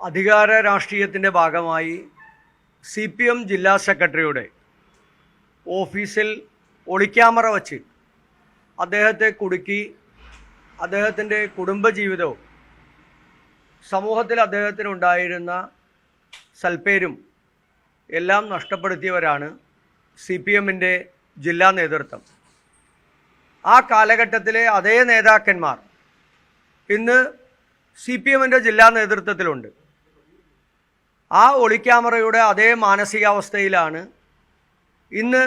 അധികാര രാഷ്ട്രീയത്തിൻ്റെ ഭാഗമായി CPM ജില്ലാ സെക്രട്ടറിയുടെ ഓഫീസിൽ ഒളിക്യാമറ വച്ച് അദ്ദേഹത്തെ കുടുക്കി അദ്ദേഹത്തിൻ്റെ കുടുംബജീവിതവും സമൂഹത്തിൽ അദ്ദേഹത്തിനുണ്ടായിരുന്ന സൽപ്പേരും എല്ലാം നഷ്ടപ്പെടുത്തിയവരാണ് CPMൻ്റെ ജില്ലാ നേതൃത്വം. ആ കാലഘട്ടത്തിലെ അതേ നേതാക്കന്മാർ ഇന്ന് CPMൻ്റെ ജില്ലാ നേതൃത്വത്തിലുണ്ട്. ആ ഒളിക്യാമറയുടെ അതേ മാനസികാവസ്ഥയിലാണ് ഇന്ന്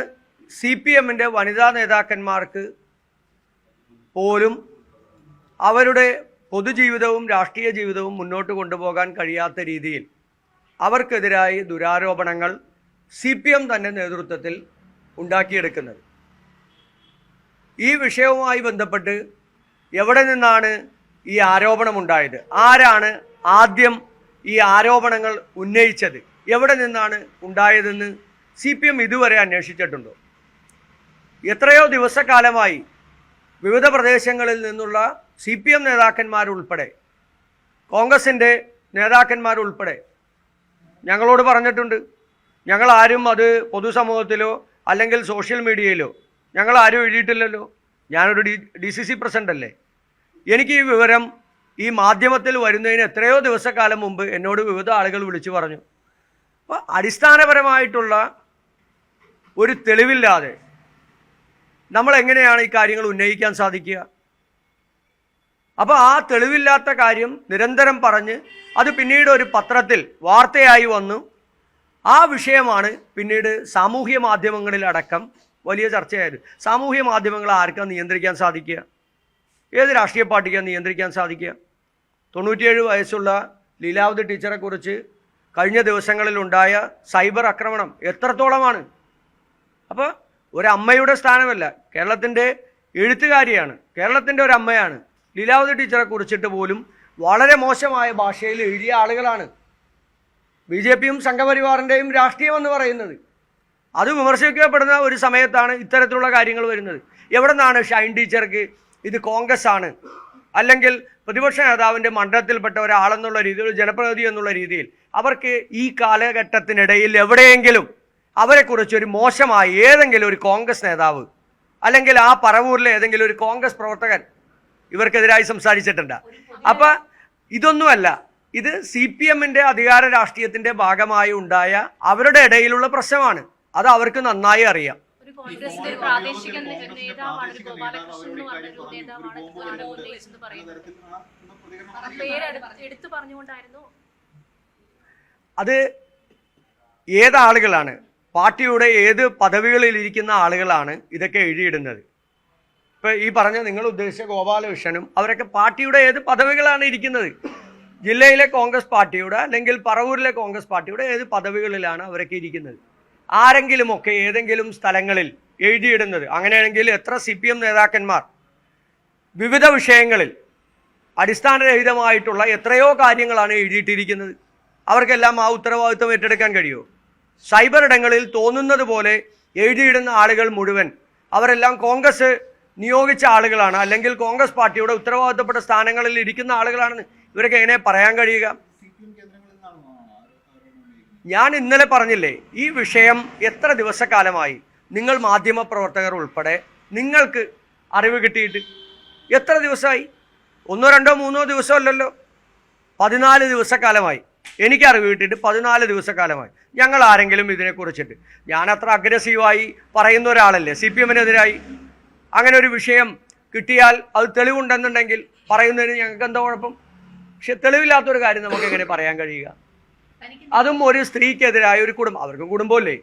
CPMൻ്റെ വനിതാ നേതാക്കന്മാർക്ക് പോലും അവരുടെ പൊതുജീവിതവും രാഷ്ട്രീയ ജീവിതവും മുന്നോട്ട് കൊണ്ടുപോകാൻ കഴിയാത്ത രീതിയിൽ അവർക്കെതിരായി ദുരാരോപണങ്ങൾ CPM തന്നെ നേതൃത്വത്തിൽ ഉണ്ടാക്കിയെടുക്കുന്നത്. ഈ വിഷയവുമായി ബന്ധപ്പെട്ട് എവിടെ നിന്നാണ് ഈ ആരോപണമുണ്ടായത്, ആരാണ് ആദ്യം ഈ ആരോപണങ്ങൾ ഉന്നയിച്ചത്, എവിടെ നിന്നാണ് ഉണ്ടായതെന്ന് CPM ഇതുവരെ അന്വേഷിച്ചിട്ടുണ്ടോ? എത്രയോ ദിവസക്കാലമായി വിവിധ പ്രദേശങ്ങളിൽ നിന്നുള്ള CPM നേതാക്കന്മാരുൾപ്പെടെ കോൺഗ്രസിൻ്റെ നേതാക്കന്മാരുൾപ്പെടെ ഞങ്ങളോട് പറഞ്ഞിട്ടുണ്ട്, ഞങ്ങളാരും അത് പൊതുസമൂഹത്തിലോ അല്ലെങ്കിൽ സോഷ്യൽ മീഡിയയിലോ ഞങ്ങളാരും എഴുതിയിട്ടില്ലല്ലോ. ഞാനൊരു DCC പ്രസിഡന്റ് അല്ലേ. എനിക്ക് ഈ വിവരം ഈ മാധ്യമത്തിൽ വരുന്നതിന് എത്രയോ ദിവസക്കാലം മുമ്പ് എന്നോട് വിവിധ ആളുകൾ വിളിച്ചു പറഞ്ഞു. അപ്പോൾ അടിസ്ഥാനപരമായിട്ടുള്ള ഒരു തെളിവില്ലാതെ നമ്മൾ എങ്ങനെയാണ് ഈ കാര്യങ്ങൾ ഉന്നയിക്കാൻ സാധിക്കുക? അപ്പോൾ ആ തെളിവില്ലാത്ത കാര്യം നിരന്തരം പറഞ്ഞ് അത് പിന്നീട് ഒരു പത്രത്തിൽ വാർത്തയായി വന്നു. ആ വിഷയമാണ് പിന്നീട് സാമൂഹ്യ മാധ്യമങ്ങളിലടക്കം വലിയ ചർച്ചയായത്. സാമൂഹ്യ മാധ്യമങ്ങൾ ആർക്കാണ് നിയന്ത്രിക്കാൻ സാധിക്കുക? ഏത് രാഷ്ട്രീയ പാർട്ടിക്കാണ് നിയന്ത്രിക്കാൻ സാധിക്കുക? 97 വയസ്സുള്ള ലീലാവതി ടീച്ചറെക്കുറിച്ച് കഴിഞ്ഞ ദിവസങ്ങളിലുണ്ടായ സൈബർ ആക്രമണം എത്രത്തോളമാണ്? അപ്പോൾ ഒരമ്മയുടെ സ്ഥാനമല്ല, കേരളത്തിൻ്റെ എഴുത്തുകാരിയാണ്, കേരളത്തിൻ്റെ ഒരു അമ്മയാണ്. ലീലാവതി ടീച്ചറെ കുറിച്ചിട്ട് പോലും വളരെ മോശമായ ഭാഷയിൽ എഴുതിയ ആളുകളാണ്. BJPയും സംഘപരിവാറിൻ്റെയും രാഷ്ട്രീയം എന്ന് പറയുന്നത് അത് വിമർശിക്കപ്പെടുന്ന ഒരു സമയത്താണ് ഇത്തരത്തിലുള്ള കാര്യങ്ങൾ വരുന്നത്. എവിടെ നിന്നാണ് ഷൈൻ ടീച്ചർക്ക് ഇത് കോൺഗ്രസ് ആണ് അല്ലെങ്കിൽ പ്രതിപക്ഷ നേതാവിൻ്റെ മണ്ഡലത്തിൽപ്പെട്ട ഒരാളെന്നുള്ള രീതിയിൽ, ജനപ്രതിനിധി എന്നുള്ള രീതിയിൽ അവർക്ക് ഈ കാലഘട്ടത്തിനിടയിൽ എവിടെയെങ്കിലും അവരെക്കുറിച്ചൊരു മോശമായി ഏതെങ്കിലും ഒരു കോൺഗ്രസ് നേതാവ് അല്ലെങ്കിൽ ആ പറവൂരിലെ ഏതെങ്കിലും ഒരു കോൺഗ്രസ് പ്രവർത്തകൻ ഇവർക്കെതിരായി സംസാരിച്ചിട്ടുണ്ട്? അപ്പം ഇതൊന്നുമല്ല, ഇത് CPMൻ്റെ അധികാര രാഷ്ട്രീയത്തിൻ്റെ ഭാഗമായി ഉണ്ടായ അവരുടെ ഇടയിലുള്ള പ്രശ്നമാണ്. അത് അവർക്ക് നന്നായി അറിയാം. അത് ഏതാളുകളാണ്, പാർട്ടിയുടെ ഏത് പദവികളിൽ ഇരിക്കുന്ന ആളുകളാണ് ഇതൊക്കെ എഴുതിയിടുന്നത്? ഇപ്പോൾ ഈ പറഞ്ഞ നിങ്ങൾ ഉദ്ദേശിച്ച ഗോപാലകൃഷ്ണനും അവരൊക്കെ പാർട്ടിയുടെ ഏത് പദവികളാണ് ഇരിക്കുന്നത്? ജില്ലയിലെ കോൺഗ്രസ് പാർട്ടിയുടെ അല്ലെങ്കിൽ പറവൂരിലെ കോൺഗ്രസ് പാർട്ടിയുടെ ഏത് പദവികളിലാണ് അവരൊക്കെ ഇരിക്കുന്നത്? ആരെങ്കിലുമൊക്കെ ഏതെങ്കിലും സ്ഥലങ്ങളിൽ എഴുതിയിടുന്നത്? അങ്ങനെയാണെങ്കിൽ എത്ര CPM നേതാക്കന്മാർ വിവിധ വിഷയങ്ങളിൽ അടിസ്ഥാനരഹിതമായിട്ടുള്ള എത്രയോ കാര്യങ്ങളാണ് എഴുതിയിട്ടിരിക്കുന്നത്? അവർക്കെല്ലാം ആ ഉത്തരവാദിത്വം ഏറ്റെടുക്കാൻ കഴിയുമോ? സൈബർ ഇടങ്ങളിൽ തോന്നുന്നത് പോലെ എഴുതിയിടുന്ന ആളുകൾ മുഴുവൻ അവരെല്ലാം കോൺഗ്രസ് നിയോഗിച്ച ആളുകളാണ് അല്ലെങ്കിൽ കോൺഗ്രസ് പാർട്ടിയുടെ ഉത്തരവാദിത്തപ്പെട്ട സ്ഥാനങ്ങളിൽ ഇരിക്കുന്ന ആളുകളാണെന്ന് ഇവരൊക്കെ എങ്ങനെ പറയാൻ കഴിയുക? ഞാൻ ഇന്നലെ പറഞ്ഞില്ലേ, ഈ വിഷയം എത്ര ദിവസക്കാലമായി നിങ്ങൾ മാധ്യമപ്രവർത്തകർ ഉൾപ്പെടെ നിങ്ങൾക്ക് അറിവ് കിട്ടിയിട്ട് എത്ര ദിവസമായി? 1, 2, 3 ദിവസമല്ലല്ലോ, 14 ദിവസക്കാലമായി. എനിക്ക് അറിവ് കിട്ടിയിട്ട് 14 ദിവസക്കാലമായി. ഞങ്ങൾ ആരെങ്കിലും ഇതിനെക്കുറിച്ചിട്ട്, ഞാൻ അത്ര അഗ്രസീവായി പറയുന്ന ഒരാളല്ലേ CPMനെതിരായി. അങ്ങനെ ഒരു വിഷയം കിട്ടിയാൽ അത് തെളിവുണ്ടെന്നുണ്ടെങ്കിൽ പറയുന്നതിന് ഞങ്ങൾക്ക് എന്താ കുഴപ്പം? പക്ഷെ തെളിവില്ലാത്തൊരു കാര്യം നമുക്ക് എങ്ങനെ പറയാൻ കഴിയുക? അതും ഒരു സ്ത്രീക്കെതിരായ ഒരു കുടുംബം, അവർക്കും കുടുംബമല്ലേ,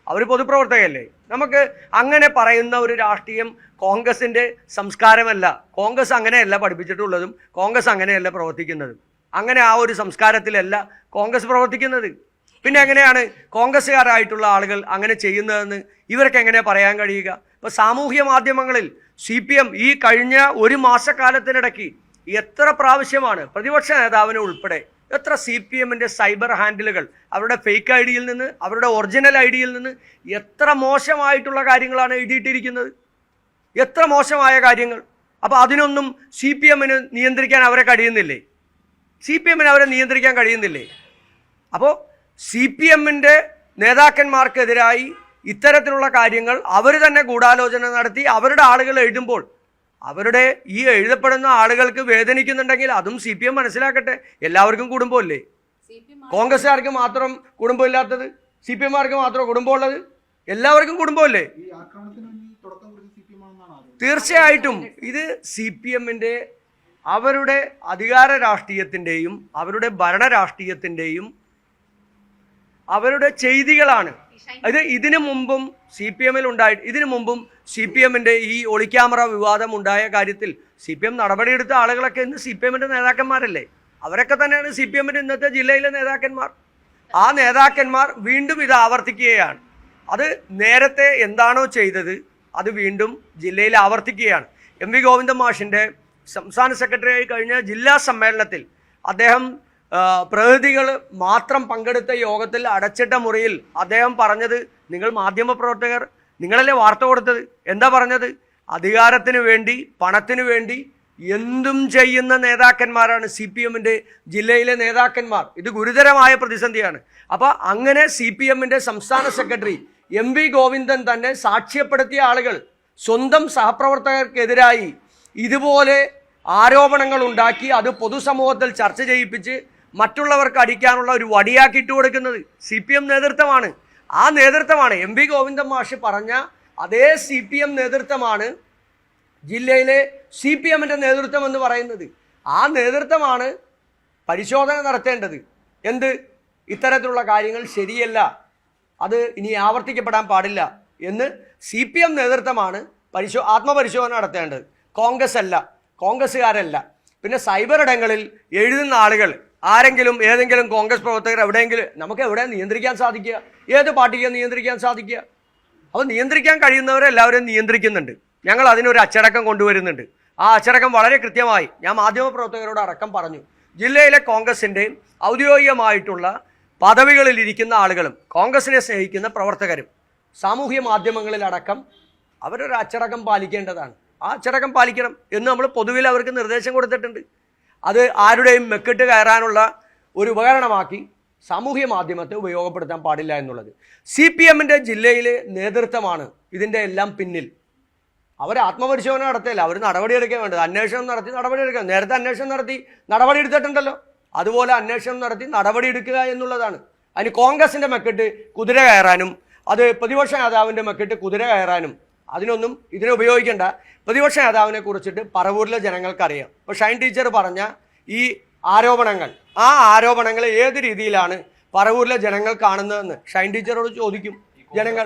അവർ പൊതുപ്രവർത്തകയല്ലേ. നമുക്ക് അങ്ങനെ പറയുന്ന ഒരു രാഷ്ട്രീയം കോൺഗ്രസിൻ്റെ സംസ്കാരമല്ല. കോൺഗ്രസ് അങ്ങനെയല്ല പഠിപ്പിച്ചിട്ടുള്ളതും കോൺഗ്രസ് അങ്ങനെയല്ല പ്രവർത്തിക്കുന്നതും. അങ്ങനെ ആ ഒരു സംസ്കാരത്തിലല്ല കോൺഗ്രസ് പ്രവർത്തിക്കുന്നത്. പിന്നെ എങ്ങനെയാണ് കോൺഗ്രസ്സുകാരായിട്ടുള്ള ആളുകൾ അങ്ങനെ ചെയ്യുന്നതെന്ന് ഇവർക്ക് എങ്ങനെ പറയാൻ കഴിയുക? ഇപ്പോൾ സാമൂഹ്യ മാധ്യമങ്ങളിൽ CPM ഈ കഴിഞ്ഞ ഒരു മാസക്കാലത്തിനിടയ്ക്ക് എത്ര പ്രാവശ്യമാണ് പ്രതിപക്ഷ നേതാവിനെ ഉൾപ്പെടെ എത്ര CPMൻ്റെ സൈബർ ഹാൻഡിലുകൾ അവരുടെ ഫേക്ക് ഐഡിയിൽ നിന്ന് അവരുടെ ഒറിജിനൽ ഐഡിയിൽ നിന്ന് എത്ര മോശമായിട്ടുള്ള കാര്യങ്ങളാണ് എഴുതിയിട്ടിരിക്കുന്നത്? എത്ര മോശമായ കാര്യങ്ങൾ! അപ്പോൾ അതിനൊന്നും CPMന് നിയന്ത്രിക്കാൻ അവരെ കഴിയുന്നില്ലേ? CPM അവരെ നിയന്ത്രിക്കാൻ കഴിയുന്നില്ലേ? അപ്പോൾ CPM-ന്റെ നേതാക്കന്മാർക്കെതിരായി ഇത്തരത്തിലുള്ള കാര്യങ്ങൾ അവർ തന്നെ ഗൂഢാലോചന നടത്തി അവരുടെ ആളുകൾ എഴുതുമ്പോൾ അവരുടെ ഈ എഴുതപ്പെടുന്ന ആളുകൾക്ക് വേദനിക്കുന്നുണ്ടെങ്കിൽ അതും CPM മനസ്സിലാക്കട്ടെ. എല്ലാവർക്കും കുടുംബമല്ലേ? കോൺഗ്രസ്സുകാർക്ക് മാത്രം കുടുംബമില്ലാത്തത്? CPM-മാർക്ക് മാത്രം കുടുംബമുള്ളത്? എല്ലാവർക്കും കുടുംബമല്ലേ? തീർച്ചയായിട്ടും ഇത് CPM-ന്റെ അവരുടെ അധികാര രാഷ്ട്രീയത്തിൻ്റെയും അവരുടെ ഭരണ രാഷ്ട്രീയത്തിൻ്റെയും അവരുടെ ചെയ്തികളാണ്. ഇത് ഇതിനു മുമ്പും CPM-ന്റെ ഈ ഒളിക്യാമറ വിവാദം ഉണ്ടായ കാര്യത്തിൽ CPM നടപടിയെടുത്ത ആളുകളൊക്കെ ഇന്ന് CPM-ന്റെ നേതാക്കന്മാരല്ലേ? അവരൊക്കെ തന്നെയാണ് CPM-ന്റെ ഇന്നത്തെ ജില്ലയിലെ നേതാക്കന്മാർ. ആ നേതാക്കന്മാർ വീണ്ടും ഇത് ആവർത്തിക്കുകയാണ്. അത് നേരത്തെ എന്താണോ ചെയ്തത് അത് വീണ്ടും ജില്ലയിൽ ആവർത്തിക്കുകയാണ്. MV ഗോവിന്ദൻ മാഷിൻ്റെ സംസ്ഥാന സെക്രട്ടറിയായി കഴിഞ്ഞ ജില്ലാ സമ്മേളനത്തിൽ അദ്ദേഹം പ്രതിനിധികൾ മാത്രം പങ്കെടുത്ത യോഗത്തിൽ അടച്ചിട്ട മുറിയിൽ അദ്ദേഹം പറഞ്ഞത്, നിങ്ങൾ മാധ്യമപ്രവർത്തകർ നിങ്ങളല്ലേ വാർത്ത കൊടുത്തത്, എന്താ പറഞ്ഞത്? അധികാരത്തിന് വേണ്ടി പണത്തിന് വേണ്ടി എന്തും ചെയ്യുന്ന നേതാക്കന്മാരാണ് CPM-ന്റെ ജില്ലയിലെ നേതാക്കന്മാർ. ഇത് ഗുരുതരമായ പ്രതിസന്ധിയാണ്. അപ്പോൾ അങ്ങനെ CPM-ന്റെ സംസ്ഥാന സെക്രട്ടറി MV ഗോവിന്ദൻ തന്നെ സാക്ഷ്യപ്പെടുത്തിയ ആളുകൾ സ്വന്തം സഹപ്രവർത്തകർക്കെതിരായി ഇതുപോലെ ആരോപണങ്ങൾ ഉണ്ടാക്കി അത് പൊതുസമൂഹത്തിൽ ചർച്ച ചെയ്യിപ്പിച്ച് മറ്റുള്ളവർക്ക് അടിക്കാനുള്ള ഒരു വടിയാക്കിയിട്ട് കൊടുക്കുന്നത് CPM നേതൃത്വമാണ്. ആ നേതൃത്വമാണ് MV ഗോവിന്ദൻ മാഷ് പറഞ്ഞ അതേ CPM നേതൃത്വമാണ് ജില്ലയിലെ CPM-ന്റെ നേതൃത്വം എന്ന് പറയുന്നത്. ആ നേതൃത്വമാണ് പരിശോധന നടത്തേണ്ടത്. എന്ത് ഇത്തരത്തിലുള്ള കാര്യങ്ങൾ ശരിയല്ല, അത് ഇനി ആവർത്തിക്കപ്പെടാൻ പാടില്ല എന്ന് CPM നേതൃത്വമാണ് ആത്മപരിശോധന നടത്തേണ്ടത്. കോൺഗ്രസ്സുകാരല്ല. പിന്നെ സൈബർ ഇടങ്ങളിൽ എഴുതുന്ന ആളുകൾ ആരെങ്കിലും ഏതെങ്കിലും കോൺഗ്രസ് പ്രവർത്തകർ എവിടെയെങ്കിലും നമുക്ക് എവിടെ നിയന്ത്രിക്കാൻ സാധിക്കുക? ഏത് പാർട്ടിക്ക് നിയന്ത്രിക്കാൻ സാധിക്കുക? അപ്പോൾ നിയന്ത്രിക്കാൻ കഴിയുന്നവരെല്ലാവരും നിയന്ത്രിക്കുന്നുണ്ട്. ഞങ്ങൾ അതിനൊരു അച്ചടക്കം കൊണ്ടുവരുന്നുണ്ട്. ആ അച്ചടക്കം വളരെ കൃത്യമായി ഞാൻ മാധ്യമപ്രവർത്തകരോട് അടക്കം പറഞ്ഞു. ജില്ലയിലെ കോൺഗ്രസിൻ്റെ ഔദ്യോഗികമായിട്ടുള്ള പദവികളിൽ ഇരിക്കുന്ന ആളുകളും കോൺഗ്രസിനെ സ്നേഹിക്കുന്ന പ്രവർത്തകരും സാമൂഹ്യ മാധ്യമങ്ങളിലടക്കം അവരൊരു അച്ചടക്കം പാലിക്കേണ്ടതാണ്. ആ അച്ചടക്കം പാലിക്കണം എന്ന് നമ്മൾ പൊതുവിൽ അവർക്ക് നിർദ്ദേശം കൊടുത്തിട്ടുണ്ട്. അത് ആരുടെയും മെക്കിട്ട് കയറാനുള്ള ഒരു ഉപകരണമാക്കി സാമൂഹ്യ മാധ്യമത്തെ ഉപയോഗപ്പെടുത്താൻ പാടില്ല എന്നുള്ളത്. CPM-ന്റെ ജില്ലയിലെ നേതൃത്വമാണ് ഇതിൻ്റെ എല്ലാം പിന്നിൽ. അവർ ആത്മപരിശോധന നടത്തിയല്ല, അവർ നടപടിയെടുക്കാൻ വേണ്ടത്. അന്വേഷണം നടത്തി നടപടിയെടുക്കുക. നേരത്തെ അന്വേഷണം നടത്തി നടപടിയെടുത്തിട്ടുണ്ടല്ലോ. അതുപോലെ അന്വേഷണം നടത്തി നടപടിയെടുക്കുക എന്നുള്ളതാണ്. അതിന് കോൺഗ്രസിൻ്റെ മെക്കിട്ട് കുതിര കയറാനും അത് പ്രതിപക്ഷ നേതാവിൻ്റെ മെക്കിട്ട് കുതിര കയറാനും അതിനൊന്നും ഇതിനെ ഉപയോഗിക്കേണ്ട. പ്രതിപക്ഷ നേതാവിനെ കുറിച്ചിട്ട് പറവൂരിലെ ജനങ്ങൾക്കറിയാം. ഇപ്പോൾ ഷൈൻ ടീച്ചർ പറഞ്ഞ ഈ ആരോപണങ്ങൾ, ആ ആരോപണങ്ങൾ ഏത് രീതിയിലാണ് പറവൂരിലെ ജനങ്ങൾ കാണുന്നതെന്ന് ഷൈൻ ടീച്ചറോട് ചോദിക്കും. ജനങ്ങൾ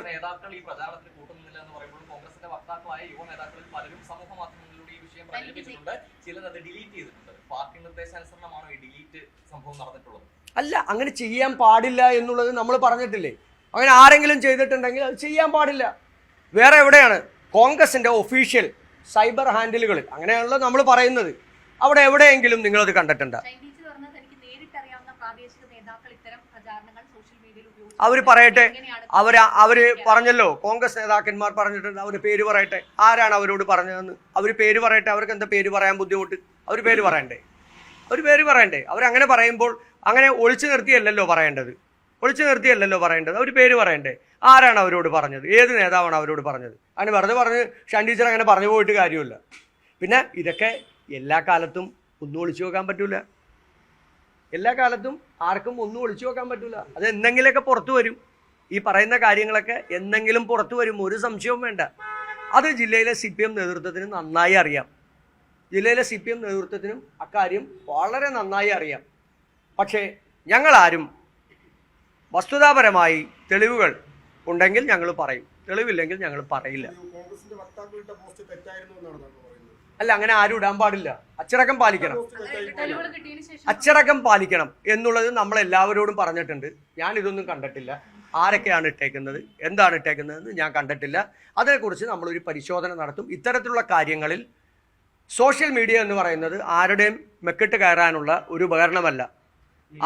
അല്ല, അങ്ങനെ ചെയ്യാൻ പാടില്ല എന്നുള്ളത് നമ്മൾ പറഞ്ഞിട്ടില്ലേ? അങ്ങനെ ആരെങ്കിലും ചെയ്തിട്ടുണ്ടെങ്കിൽ അത് ചെയ്യാൻ പാടില്ല. വേറെ എവിടെയാണ് കോൺഗ്രസിൻ്റെ ഒഫീഷ്യൽ സൈബർ ഹാൻഡിലുകളിൽ അങ്ങനെയാണല്ലോ നമ്മൾ പറയുന്നത്. അവിടെ എവിടെയെങ്കിലും നിങ്ങളത് കണ്ടിട്ടുണ്ടോ? അവർ പറയട്ടെ. അവര് പറഞ്ഞല്ലോ, കോൺഗ്രസ് നേതാക്കന്മാർ പറഞ്ഞിട്ടുണ്ട്. അവർ പേര് പറയട്ടെ. ആരാണ് അവരോട് പറഞ്ഞതെന്ന് അവർ പേര് പറയട്ടെ. അവർക്ക് എന്താ പേര് പറയാൻ ബുദ്ധിമുട്ട്? അവർ പേര് പറയണ്ടേ? അവരങ്ങനെ പറയുമ്പോൾ അങ്ങനെ ഒളിച്ചു നിർത്തിയല്ലല്ലോ പറയേണ്ടത്. അവർ പേര് പറയണ്ടേ? ആരാണ് അവരോട് പറഞ്ഞത്? ഏത് നേതാവാണ് അവരോട് പറഞ്ഞത്? അങ്ങനെ വെറുതെ പറഞ്ഞ് ഷൈൻ ടീച്ചർ അങ്ങനെ പറഞ്ഞു പോയിട്ട് കാര്യമില്ല. പിന്നെ ഇതൊക്കെ എല്ലാ കാലത്തും ഒന്നും ഒളിച്ചു വെക്കാൻ പറ്റൂല. എല്ലാ കാലത്തും ആർക്കും ഒന്നും ഒളിച്ചു വെക്കാൻ പറ്റൂല. അത് എന്തെങ്കിലുമൊക്കെ പുറത്തു വരും. ഈ പറയുന്ന കാര്യങ്ങളൊക്കെ എന്തെങ്കിലും പുറത്തു വരും, ഒരു സംശയവും വേണ്ട. അത് ജില്ലയിലെ CPM നേതൃത്വത്തിന് നന്നായി അറിയാം. അക്കാര്യം വളരെ നന്നായി അറിയാം. പക്ഷേ ഞങ്ങളാരും വസ്തുതാപരമായി തെളിവുകൾ ഉണ്ടെങ്കിൽ ഞങ്ങൾ പറയും, തെളിവില്ലെങ്കിൽ ഞങ്ങൾ പറയില്ല. അല്ല, അങ്ങനെ ആരും ഇടാൻ പാടില്ല. അച്ചടക്കം പാലിക്കണം എന്നുള്ളത് നമ്മൾ എല്ലാവരോടും പറഞ്ഞിട്ടുണ്ട്. ഞാൻ ഇതൊന്നും കണ്ടിട്ടില്ല. ആരൊക്കെയാണ് ഇട്ടേക്കുന്നത്, എന്താണ് ഇട്ടേക്കുന്നതെന്ന് ഞാൻ കണ്ടിട്ടില്ല. അതിനെക്കുറിച്ച് നമ്മളൊരു പരിശോധന നടത്തും. ഇത്തരത്തിലുള്ള കാര്യങ്ങളിൽ സോഷ്യൽ മീഡിയ എന്ന് പറയുന്നത് ആരുടെയും മെക്കിട്ട് കയറാനുള്ള ഒരു ഉപകരണമല്ല,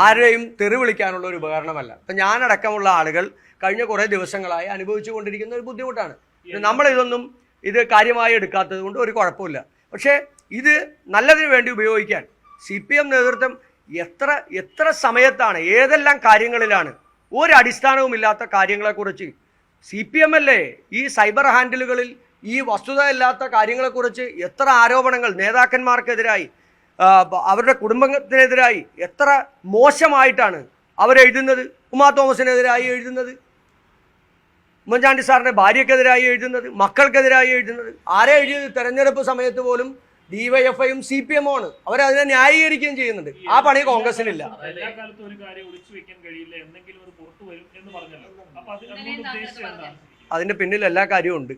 ആരെയും തെറി വിളിക്കാനുള്ള ഒരു ഉപകരണമല്ല. ഇപ്പം ഞാനടക്കമുള്ള ആളുകൾ കഴിഞ്ഞ കുറേ ദിവസങ്ങളായി അനുഭവിച്ചു കൊണ്ടിരിക്കുന്ന ഒരു ബുദ്ധിമുട്ടാണ്. നമ്മളിതൊന്നും ഇത് കാര്യമായി എടുക്കാത്തത് കൊണ്ട് ഒരു കുഴപ്പമില്ല. പക്ഷേ ഇത് നല്ലതിന് വേണ്ടി ഉപയോഗിക്കാൻ CPM നേതൃത്വം എത്ര സമയത്താണ് ഏതെല്ലാം കാര്യങ്ങളിലാണ് ഒരു അടിസ്ഥാനവുമില്ലാത്ത കാര്യങ്ങളെക്കുറിച്ച് CPM അല്ലേ ഈ സൈബർ ഹാൻഡിലുകളിൽ ഈ വസ്തുതയില്ലാത്ത കാര്യങ്ങളെക്കുറിച്ച് എത്ര ആരോപണങ്ങൾ നേതാക്കന്മാർക്കെതിരായി അവരുടെ കുടുംബത്തിനെതിരായി എത്ര മോശമായിട്ടാണ് അവരെഴുതുന്നത്. ഉമാ തോമസിനെതിരായി എഴുതുന്നത്, ഉമ്മൻചാണ്ടി സാറിൻ്റെ ഭാര്യക്കെതിരായി എഴുതുന്നത്, മക്കൾക്കെതിരായി എഴുതുന്നത്. ആരെ എഴുതിയത്? തെരഞ്ഞെടുപ്പ് സമയത്ത് പോലും DYFIയും CPM ആണ്. അവരതിനെ ന്യായീകരിക്കുകയും ചെയ്യുന്നുണ്ട്. ആ പണി കോൺഗ്രസിനില്ല. അതിന്റെ പിന്നിൽ എല്ലാ കാര്യവും ഉണ്ട്.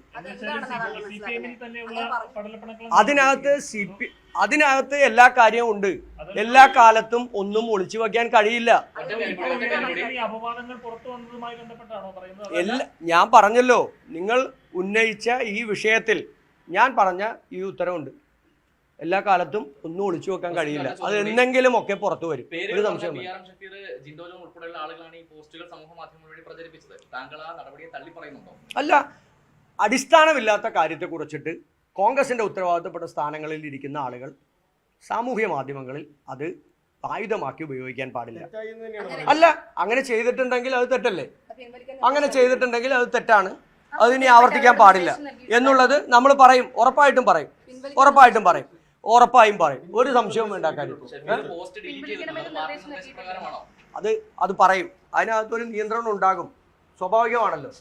അതിനകത്ത് എല്ലാ കാര്യവും ഉണ്ട്. എല്ലാ കാലത്തും ഒന്നും ഒളിച്ചു വയ്ക്കാൻ കഴിയില്ല. ഞാൻ പറഞ്ഞല്ലോ, നിങ്ങൾ ഉന്നയിച്ച ഈ വിഷയത്തിൽ ഞാൻ പറഞ്ഞ ഈ ഉത്തരവുണ്ട്. എല്ലാ കാലത്തും ഒന്നും ഒളിച്ചു വെക്കാൻ കഴിയില്ല. അത് എന്തെങ്കിലും ഒക്കെ പുറത്തു വരും. ഒരു സംശയം അല്ല, അടിസ്ഥാനമില്ലാത്ത കാര്യത്തെ കുറിച്ചിട്ട് കോൺഗ്രസിന്റെ ഉത്തരവാദിത്തപ്പെട്ട സ്ഥാനങ്ങളിൽ ഇരിക്കുന്ന ആളുകൾ സാമൂഹ്യ മാധ്യമങ്ങളിൽ അത് ആയുധമാക്കി ഉപയോഗിക്കാൻ പാടില്ല. അല്ല, അങ്ങനെ ചെയ്തിട്ടുണ്ടെങ്കിൽ അത് തെറ്റല്ലേ? അങ്ങനെ ചെയ്തിട്ടുണ്ടെങ്കിൽ അത് തെറ്റാണ്. അതിനി ആവർത്തിക്കാൻ പാടില്ല എന്നുള്ളത് നമ്മൾ പറയും. ഉറപ്പായും പറയും. ഒരു സംശയവും വേണ്ട കാര്യം. അത് പറയും. അതിനകത്തൊരു നിയന്ത്രണം ഉണ്ടാകും. സ്വാഭാവികമാണല്ലോ.